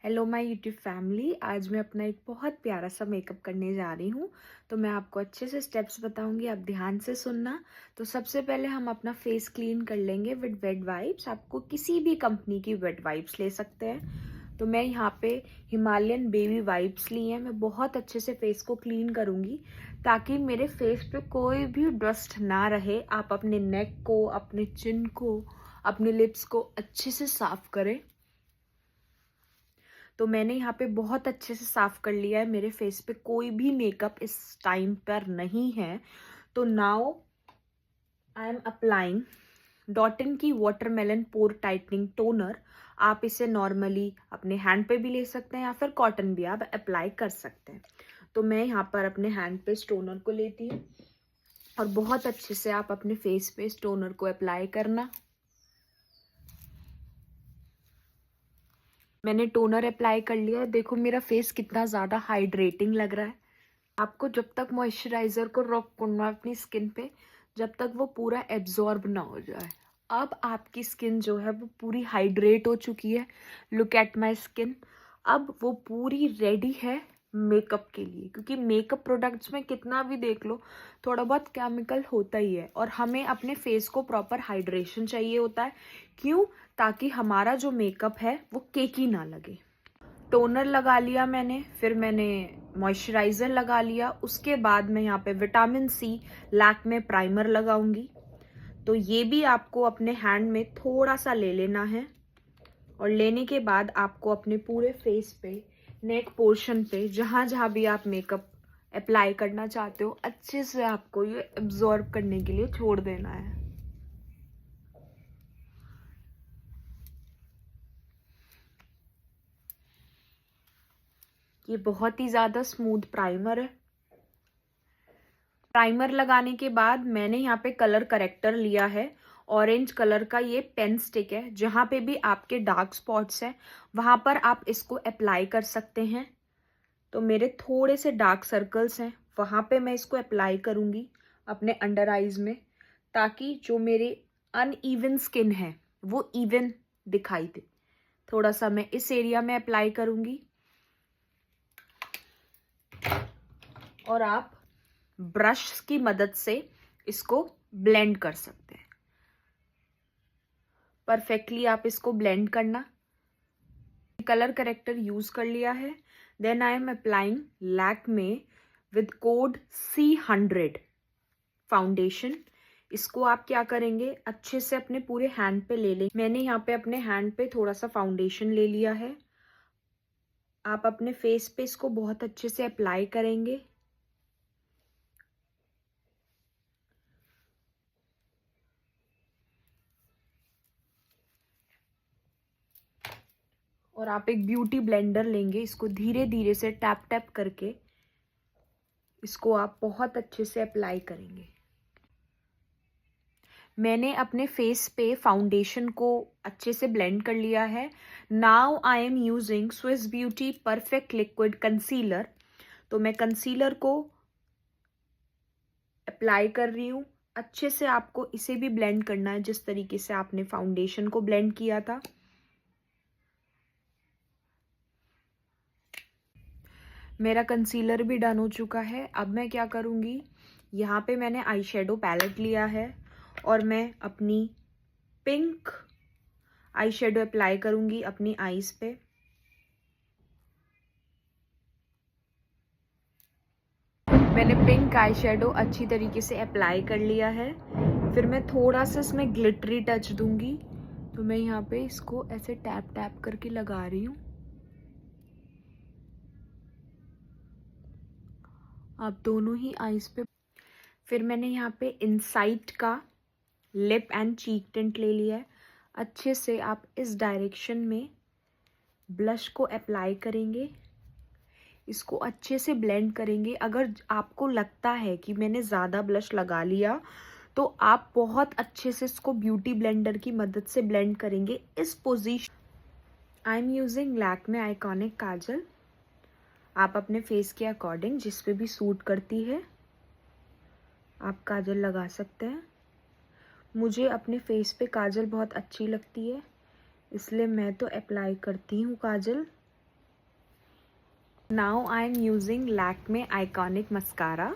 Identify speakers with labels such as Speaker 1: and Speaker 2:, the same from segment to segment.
Speaker 1: Hello my YouTube family. आज मैं अपना एक बहुत प्यारा सा मेकअप करने जा रही हूँ। तो मैं आपको अच्छे से स्टेप्स बताऊंगी, आप ध्यान से सुनना। तो सबसे पहले हम अपना फेस क्लीन कर लेंगे विद वेट वाइप्स। आपको किसी भी कंपनी की वेट वाइप्स ले सकते हैं। तो मैं यहाँ पे हिमालयन बेबी वाइप्स ली हैं। मैं बहुत अच्छे से फेस को क्लीन करूँगी ताकि मेरे फेस पे कोई भी डस्ट ना रहे। आप अपने नेक को, अपने चिन को, अपने लिप्स को अच्छे से साफ करें। तो मैंने यहाँ पे बहुत अच्छे से साफ कर लिया है। मेरे फेस पे कोई भी मेकअप इस टाइम पर नहीं है। तो now I am applying Dottin की वाटरमेलन पोर टाइटनिंग टोनर। आप इसे नॉर्मली अपने हैंड पे भी ले सकते हैं या फिर कॉटन भी आप अप्लाई कर सकते हैं। तो मैं यहाँ पर अपने हैंड पे इस टोनर को लेती हूँ और बहुत अच्छे से आप अपने फेस पे इस टोनर को अप्लाई करना। मैंने टोनर अप्लाई कर लिया है। देखो मेरा फेस कितना ज़्यादा हाइड्रेटिंग लग रहा है। आपको जब तक मॉइस्चराइजर को रॉक करना है अपनी स्किन पे, जब तक वो पूरा एब्जॉर्ब ना हो जाए। अब आपकी स्किन जो है वो पूरी हाइड्रेट हो चुकी है। Look at my skin. अब वो पूरी रेडी है मेकअप के लिए, क्योंकि मेकअप प्रोडक्ट्स में कितना भी देख लो थोड़ा बहुत केमिकल होता ही है और हमें अपने फेस को प्रॉपर हाइड्रेशन चाहिए होता है। क्यों? ताकि हमारा जो मेकअप है वो केकी ना लगे। टोनर लगा लिया मैंने, फिर मैंने मॉइस्चराइज़र लगा लिया। उसके बाद मैं यहाँ पे विटामिन सी लैक्मे प्राइमर लगाऊंगी। तो ये भी आपको अपने हैंड में थोड़ा सा ले लेना है और लेने के बाद आपको अपने पूरे फेस पे, नेक पोर्शन पे, जहाँ जहाँ भी आप मेकअप अप्लाई करना चाहते हो, अच्छे से आपको ये एब्जॉर्ब करने के लिए छोड़ देना है। ये बहुत ही ज़्यादा स्मूथ प्राइमर है। प्राइमर लगाने के बाद मैंने यहाँ पे कलर करेक्टर लिया है। ऑरेंज कलर का ये पेन स्टिक है। जहाँ पे भी आपके डार्क स्पॉट्स हैं वहाँ पर आप इसको अप्लाई कर सकते हैं। तो मेरे थोड़े से डार्क सर्कल्स हैं, वहाँ पे मैं इसको अप्लाई करूँगी अपने अंडर आइज में, ताकि जो मेरे अनइवन स्किन है वो इवन दिखाई दे। थोड़ा सा मैं इस एरिया में अप्लाई करूँगी और आप ब्रश की मदद से इसको ब्लेंड कर सकते हैं। परफेक्टली आप इसको ब्लेंड करना। कलर करेक्टर यूज कर लिया है। Then I am applying Lakme with code C100 foundation. इसको आप क्या करेंगे, अच्छे से अपने पूरे हैंड पे ले लें। मैंने यहाँ पे अपने हैंड पे थोड़ा सा फाउंडेशन ले लिया है। आप अपने फेस पे इसको बहुत अच्छे से अप्लाई करेंगे। और आप एक ब्यूटी ब्लेंडर लेंगे, इसको धीरे धीरे से टैप टैप करके इसको आप बहुत अच्छे से अप्लाई करेंगे। मैंने अपने फेस पे फाउंडेशन को अच्छे से ब्लेंड कर लिया है। Now I am using Swiss beauty perfect liquid concealer. तो मैं कंसीलर को अप्लाई कर रही हूँ। अच्छे से आपको इसे भी ब्लेंड करना है जिस तरीके से आपने फाउंडेशन को ब्लेंड किया था। मेरा कंसीलर भी डन हो चुका है। अब मैं क्या करूँगी, यहाँ पे मैंने आई शेडो पैलेट लिया है और मैं अपनी पिंक आई शेडो अप्लाई करूँगी अपनी आईज पे। मैंने पिंक आई शेडो अच्छी तरीके से अप्लाई कर लिया है। फिर मैं थोड़ा सा इसमें ग्लिटरी टच दूंगी। तो मैं यहाँ पे इसको ऐसे टैप टैप करके लगा रही हूँ। आप दोनों ही आईज पे। फिर मैंने यहाँ पे इनसाइड का लिप एंड चीक टिंट ले लिया है। अच्छे से आप इस डायरेक्शन में ब्लश को अप्लाई करेंगे, इसको अच्छे से ब्लेंड करेंगे। अगर आपको लगता है कि मैंने ज़्यादा ब्लश लगा लिया तो आप बहुत अच्छे से इसको ब्यूटी ब्लेंडर की मदद से ब्लेंड करेंगे इस position. I am using Lakme iconic kajal. आप अपने फेस के अकॉर्डिंग जिस पे भी सूट करती है आप काजल लगा सकते हैं। मुझे अपने फेस पे काजल बहुत अच्छी लगती है, इसलिए मैं तो अप्लाई करती हूँ kajal. Now I am using Lakme iconic mascara.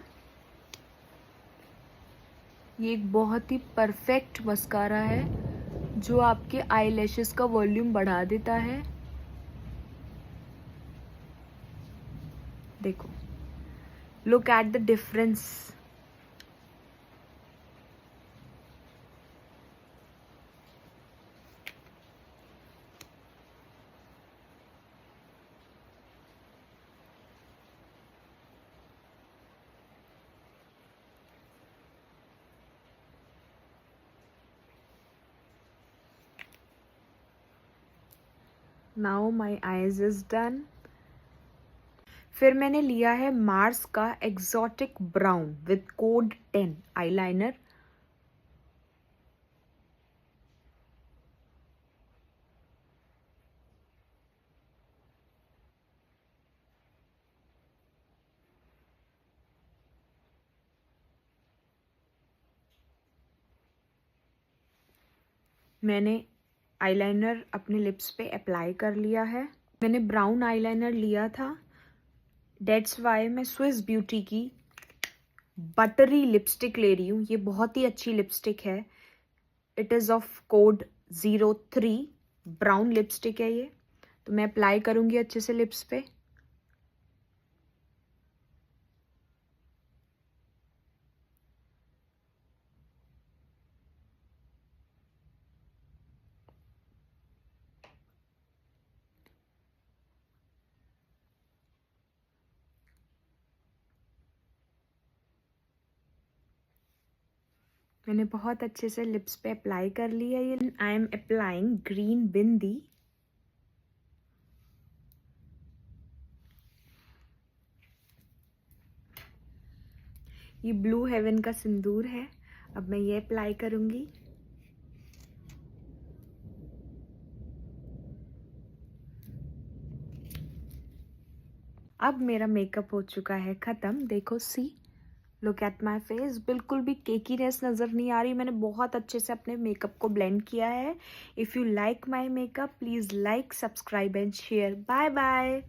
Speaker 1: ये एक बहुत ही परफेक्ट मस्कारा है जो आपके आई लैशेस का वॉल्यूम बढ़ा देता है। देखो, look at the difference. Now my eyes is done. फिर मैंने लिया है मार्स का exotic brown with code 10 eyeliner. मैंने आईलाइनर अपने लिप्स पे अप्लाई कर लिया है। मैंने ब्राउन आईलाइनर लिया था, डेट्स वाई मैं स्विस ब्यूटी की बटरी लिपस्टिक ले रही हूँ। ये बहुत ही अच्छी लिपस्टिक है। It is of code 03। Brown lipstick है ये, तो मैं अप्लाई करूँगी अच्छे से लिप्स पे। मैंने बहुत अच्छे से लिप्स पे अप्लाई कर लिया। ये आई एम अप्लाइंग ग्रीन बिंदी। ये ब्लू हेवन का सिंदूर है। अब मैं ये अप्लाई करूंगी। अब मेरा मेकअप हो चुका है ख़त्म। देखो, see look at my face. बिल्कुल भी केकीनेस नज़र नहीं आ रही। मैंने बहुत अच्छे से अपने मेकअप को ब्लेंड किया है। If you like my makeup, please like, subscribe and share. Bye bye.